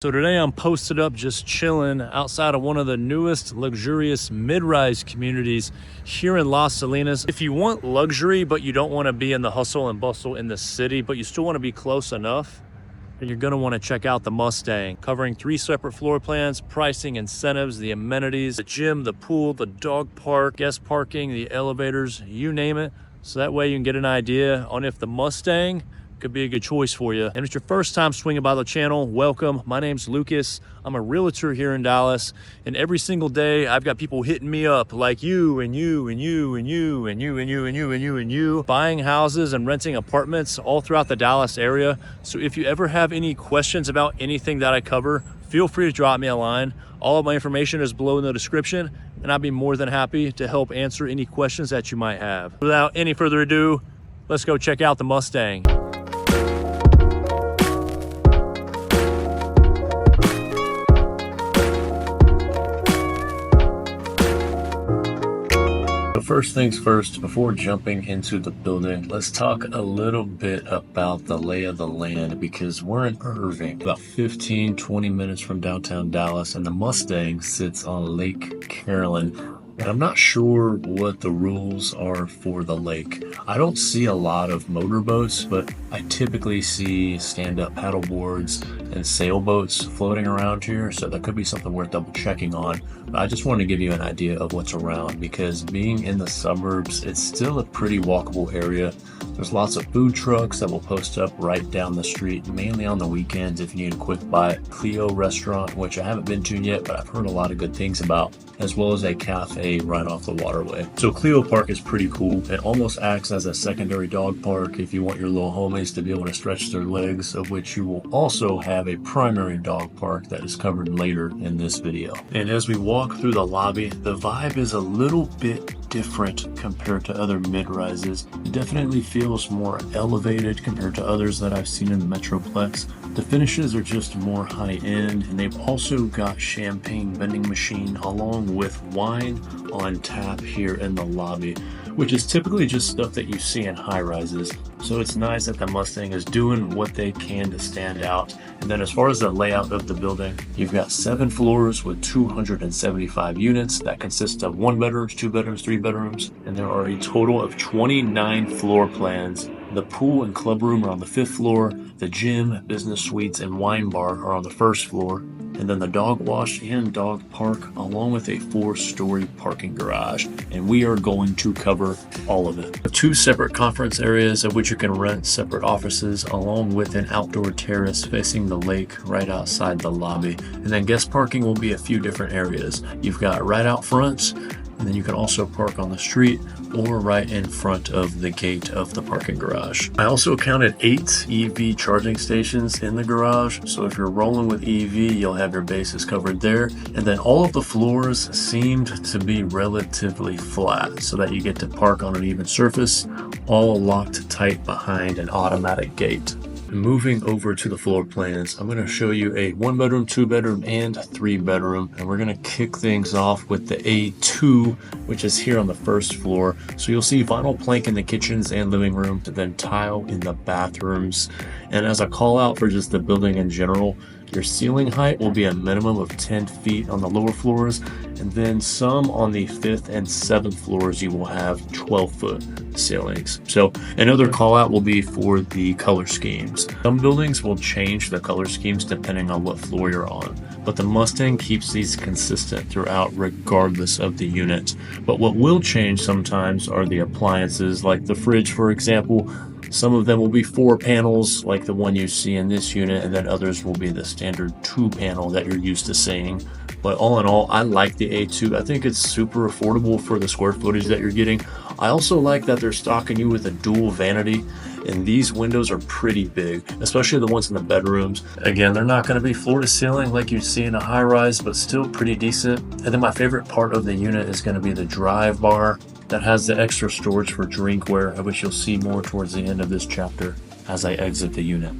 So today I'm posted up just chilling outside of one of the newest luxurious mid-rise communities here in Las Salinas. If you want luxury, but you don't want to be in the hustle and bustle in the city, but you still want to be close enough, then you're going to want to check out the Mustang, covering 3 separate floor plans, pricing, incentives, the amenities, the gym, the pool, the dog park, guest parking, the elevators, you name it. So that way you can get an idea on if the Mustang could be a good choice for you. And if it's your first time swinging by the channel, welcome. My name's Lucas. I'm a realtor here in Dallas, and every single day I've got people hitting me up like you and you and you and you and you and you and you and you and you, buying houses and renting apartments all throughout the Dallas area. So if you ever have any questions about anything that I cover, feel free to drop me a line. All of my information is below in the description, and I'd be more than happy to help answer any questions that you might have. Without any further ado, let's go check out the Mustang. First things first, before jumping into the building, let's talk a little bit about the lay of the land, because we're in Irving, about 15-20 minutes from downtown Dallas, and the Mustang sits on Lake Carolyn. And I'm not sure what the rules are for the lake. I don't see a lot of motorboats, but I typically see stand-up paddle boards and sailboats floating around here, so that could be something worth double checking on. But I just wanted to give you an idea of what's around, because being in the suburbs, it's still a pretty walkable area. There's lots of food trucks that will post up right down the street, mainly on the weekends if you need a quick bite. Cleo restaurant, which I haven't been to yet, but I've heard a lot of good things about, as well as a cafe right off the waterway. So Cleo Park is pretty cool. It almost acts as a secondary dog park if you want your little homies to be able to stretch their legs, of which you will also have a primary dog park that is covered later in this video. And as we walk through the lobby, the vibe is a little bit different compared to other mid-rises. It definitely feels more elevated compared to others that I've seen in the Metroplex. The finishes are just more high-end, and they've also got champagne vending machine along with wine on tap here in the lobby, which is typically just stuff that you see in high-rises. So it's nice that the Mustang is doing what they can to stand out. And then as far as the layout of the building, you've got 7 floors with 275 units that consist of 1 bedrooms, 2 bedrooms, 3 bedrooms, and there are a total of 29 floor plans. The pool and club room are on the 5th floor, the gym, business suites, and wine bar are on the 1st floor, and then the dog wash and dog park, along with a 4-story parking garage. And we are going to cover all of it. 2 separate conference areas of which you can rent separate offices, along with an outdoor terrace facing the lake right outside the lobby. And then guest parking will be a few different areas. You've got right out front, and then you can also park on the street or right in front of the gate of the parking garage. I also counted 8 EV charging stations in the garage, so if you're rolling with EV, you'll have your bases covered there. And then all of the floors seemed to be relatively flat, so that you get to park on an even surface, all locked tight behind an automatic gate. Moving over to the floor plans, I'm going to show you a 1 bedroom, 2 bedroom, and 3 bedroom, and we're going to kick things off with the A2, which is here on the 1st floor. So you'll see vinyl plank in the kitchens and living room, then tile in the bathrooms. And as a call out for just the building in general, your ceiling height will be a minimum of 10 feet on the lower floors, and then some on the 5th and 7th floors you will have 12-foot ceilings. So another call out will be for the color schemes. Some buildings will change the color schemes depending on what floor you're on, but the Mustang keeps these consistent throughout regardless of the unit. But what will change sometimes are the appliances, like the fridge, for example. Some of them will be 4 panels like the one you see in this unit, and then others will be the standard 2 panel that you're used to seeing. But all in all, I like the A2. I think it's super affordable for the square footage that you're getting. I also like that they're stocking you with a dual vanity, and these windows are pretty big, especially the ones in the bedrooms. Again, they're not going to be floor to ceiling like you'd see in a high rise, but still pretty decent. And then my favorite part of the unit is going to be the drive bar that has the extra storage for drinkware, which you'll see more towards the end of this chapter as I exit the unit.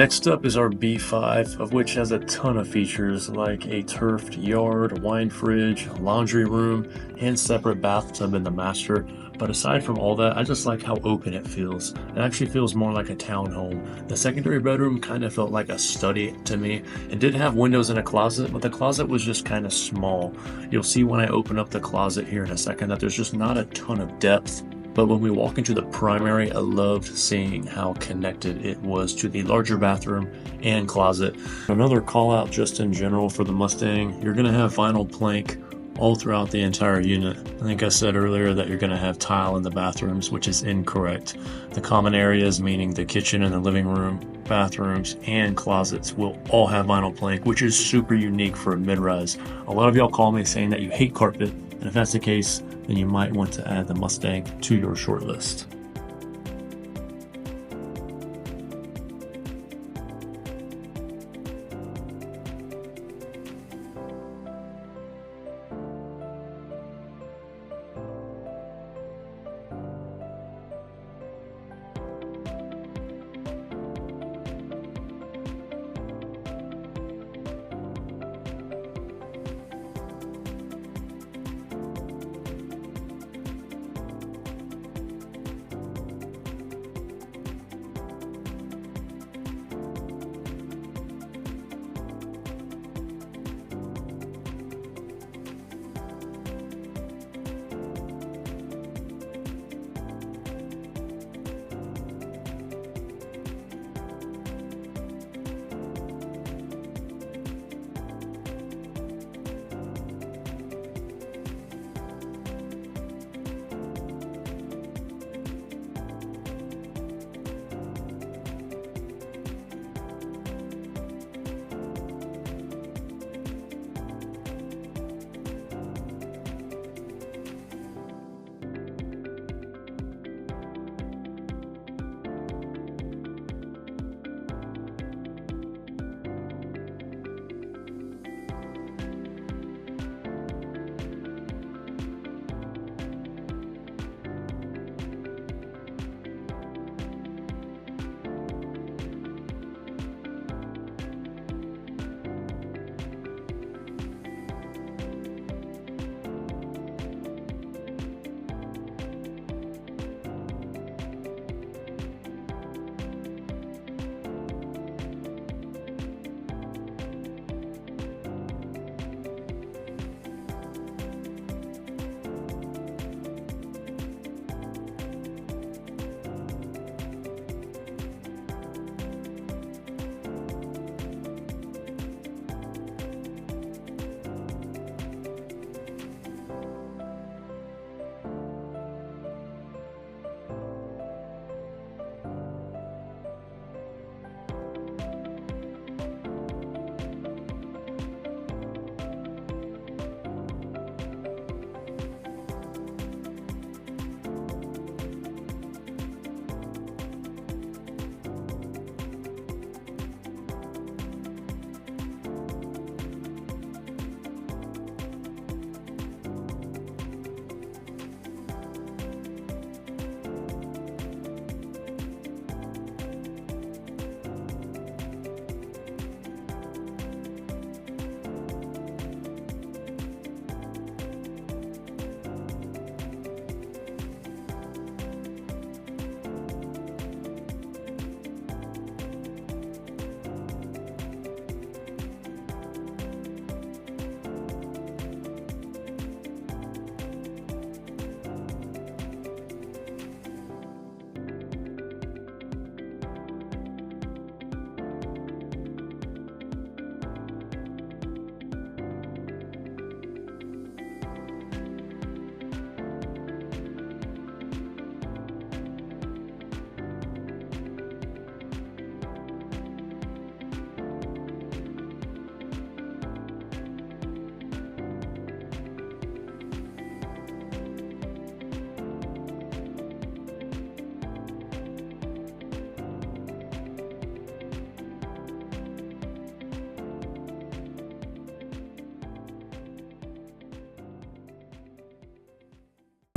Next up is our B5, of which has a ton of features like a turfed yard, wine fridge, laundry room, and separate bathtub in the master. But aside from all that, I just like how open it feels. It actually feels more like a townhome. The secondary bedroom kind of felt like a study to me. It did have windows and a closet, but the closet was just kind of small. You'll see when I open up the closet here in a second that there's just not a ton of depth. But when we walk into the primary, I loved seeing how connected it was to the larger bathroom and closet. Another call out just in general for the Mustang, you're going to have vinyl plank all throughout the entire unit. I think I said earlier that you're going to have tile in the bathrooms, which is incorrect. The common areas, meaning the kitchen and the living room, bathrooms, and closets, will all have vinyl plank, which is super unique for a mid-rise. A lot of y'all call me saying that you hate carpet, and if that's the case, then you might want to add the Mustang to your short list.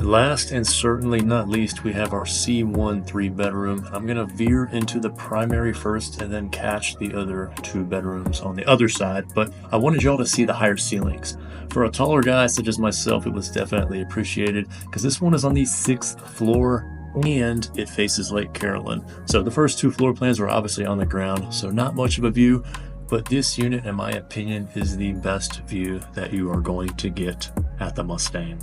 Last and certainly not least, we have our C1 3-bedroom. I'm going to veer into the primary first and then catch the other 2 bedrooms on the other side, but I wanted y'all to see the higher ceilings. For a taller guy such as myself, it was definitely appreciated because this one is on the 6th floor and it faces Lake Carolyn. So the first 2 floor plans were obviously on the ground, so not much of a view, but this unit, in my opinion, is the best view that you are going to get at the Mustang.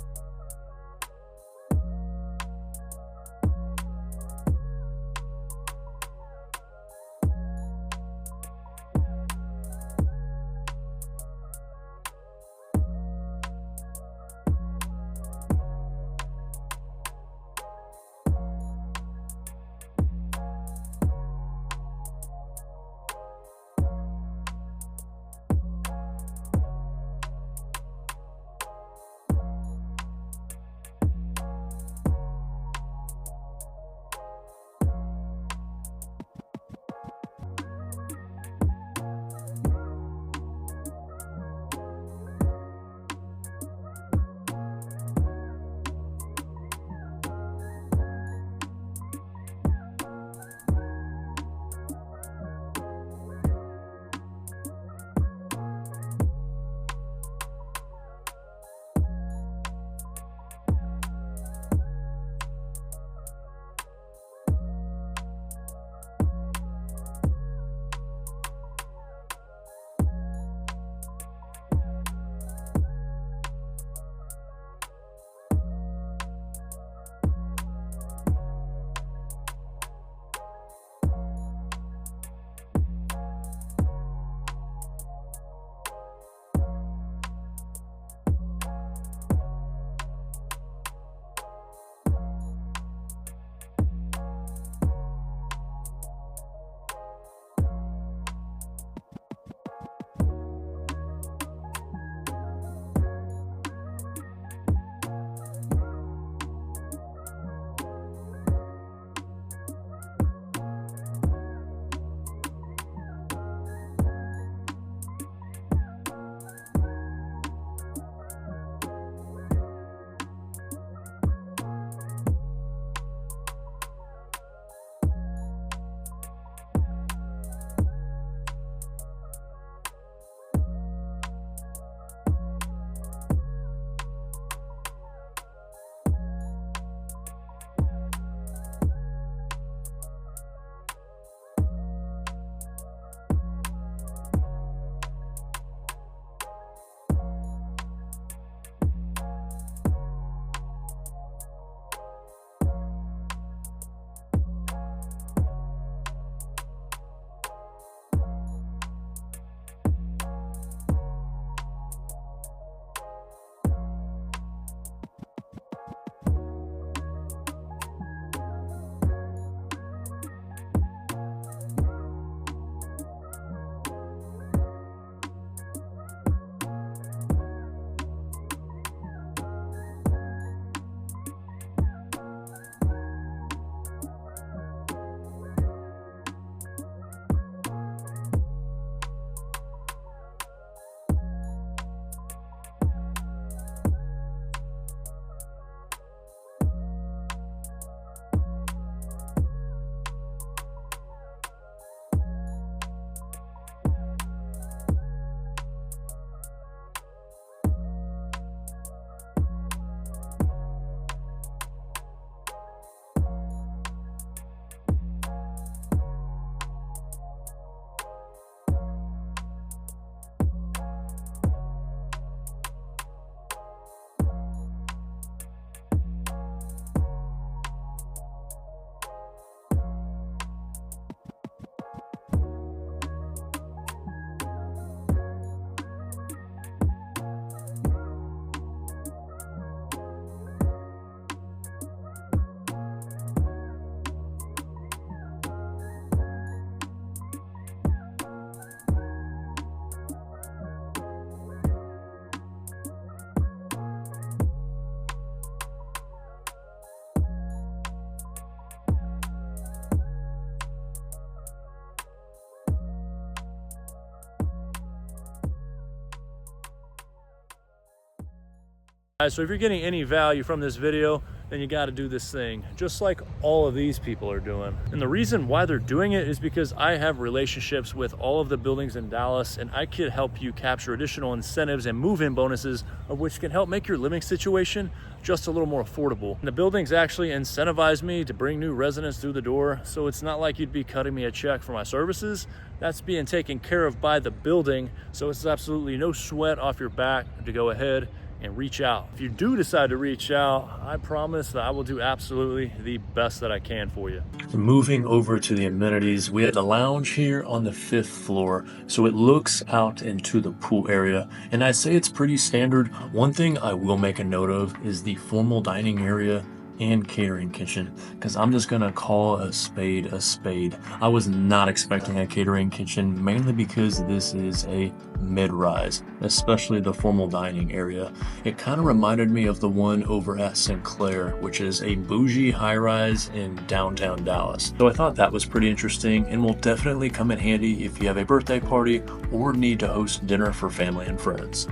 So if you're getting any value from this video, then you got to do this thing, just like all of these people are doing. And the reason why they're doing it is because I have relationships with all of the buildings in Dallas, and I could help you capture additional incentives and move-in bonuses, of which can help make your living situation just a little more affordable. And the buildings actually incentivize me to bring new residents through the door, so it's not like you'd be cutting me a check for my services. That's being taken care of by the building, so it's absolutely no sweat off your back to go ahead and reach out. If you do decide to reach out, I promise that I will do absolutely the best that I can for you. Moving over to the amenities, we have the lounge here on the 5th floor, so it looks out into the pool area, and I'd say it's pretty standard. One thing I will make a note of is the formal dining area and catering kitchen, because I'm just gonna call a spade a spade. I was not expecting a catering kitchen, mainly because this is a mid-rise, especially the formal dining area. It kind of reminded me of the one over at Sinclair, which is a bougie high-rise in downtown Dallas. So I thought that was pretty interesting and will definitely come in handy if you have a birthday party or need to host dinner for family and friends.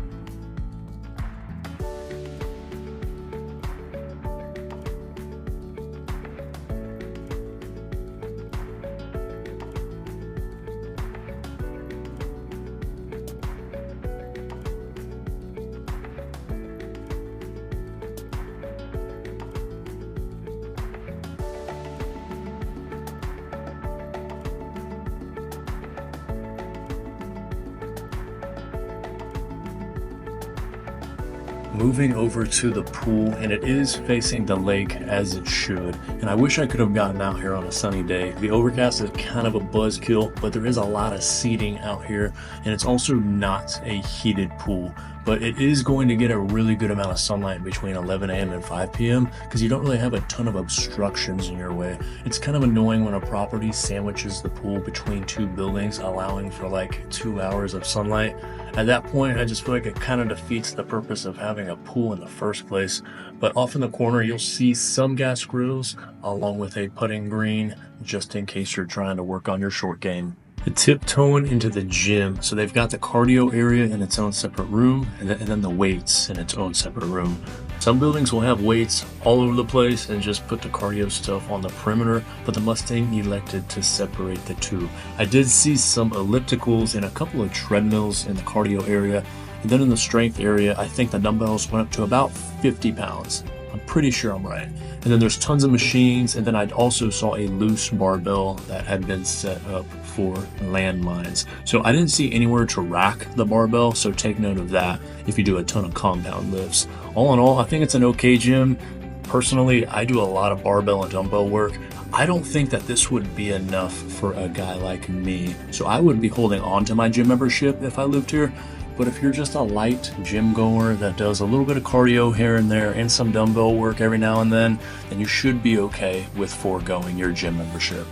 Moving over to the pool, and it is facing the lake as it should, and I wish I could have gotten out here on a sunny day. The overcast is kind of a buzzkill, but there is a lot of seating out here, and it's also not a heated pool, but it is going to get a really good amount of sunlight between 11 a.m. and 5 p.m. because you don't really have a ton of obstructions in your way. It's kind of annoying when a property sandwiches the pool between two buildings, allowing for like 2 hours of sunlight. At that point, I just feel like it kind of defeats the purpose of having a pool in the first place. But off in the corner, you'll see some gas grills along with a putting green, just in case you're trying to work on your short game. Tiptoeing into the gym, so they've got the cardio area in its own separate room, and then the weights in its own separate room. Some buildings will have weights all over the place and just put the cardio stuff on the perimeter, but the Mustang elected to separate the two. I did see some ellipticals and a couple of treadmills in the cardio area, and then in the strength area, I think the dumbbells went up to about 50 pounds. I'm pretty sure I'm right. And then there's tons of machines, and then I also saw a loose barbell that had been set up for landmines. So I didn't see anywhere to rack the barbell, so take note of that if you do a ton of compound lifts. All in all, I think it's an okay gym. Personally, I do a lot of barbell and dumbbell work. I don't think that this would be enough for a guy like me, so I would be holding on to my gym membership if I lived here. But if you're just a light gym goer that does a little bit of cardio here and there and some dumbbell work every now and then you should be okay with foregoing your gym membership.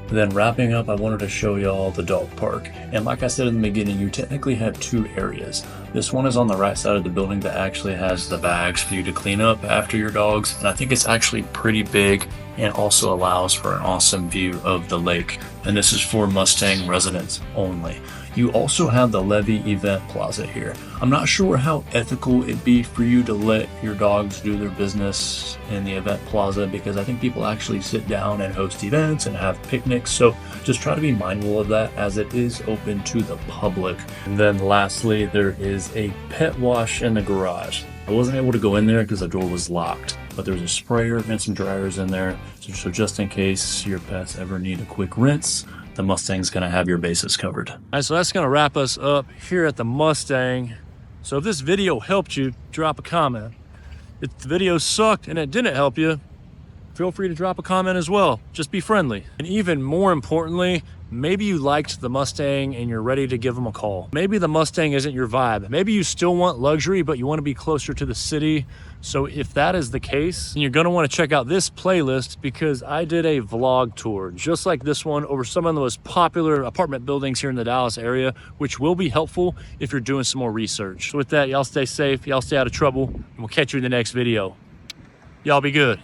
Then wrapping up, I wanted to show y'all the dog park. And like I said in the beginning, you technically have two areas. This one is on the right side of the building that actually has the bags for you to clean up after your dogs. And I think it's actually pretty big and also allows for an awesome view of the lake. And this is for Mustang residents only. You also have the Levy Event Plaza here. I'm not sure how ethical it'd be for you to let your dogs do their business in the event plaza, because I think people actually sit down and host events and have picnics. So just try to be mindful of that, as it is open to the public. And then lastly, there is a pet wash in the garage. I wasn't able to go in there because the door was locked, but there's a sprayer and some dryers in there. So just in case your pets ever need a quick rinse, the Mustang's gonna have your bases covered. All right, so that's gonna wrap us up here at the Mustang. So if this video helped you, drop a comment. If the video sucked and it didn't help you, feel free to drop a comment as well. Just be friendly. And even more importantly, maybe you liked the Mustang and you're ready to give them a call. Maybe the Mustang isn't your vibe. Maybe you still want luxury, but you want to be closer to the city. So if that is the case, then you're going to want to check out this playlist, because I did a vlog tour just like this one over some of the most popular apartment buildings here in the Dallas area, which will be helpful if you're doing some more research. So with that, y'all stay safe, y'all stay out of trouble, and we'll catch you in the next video. Y'all be good.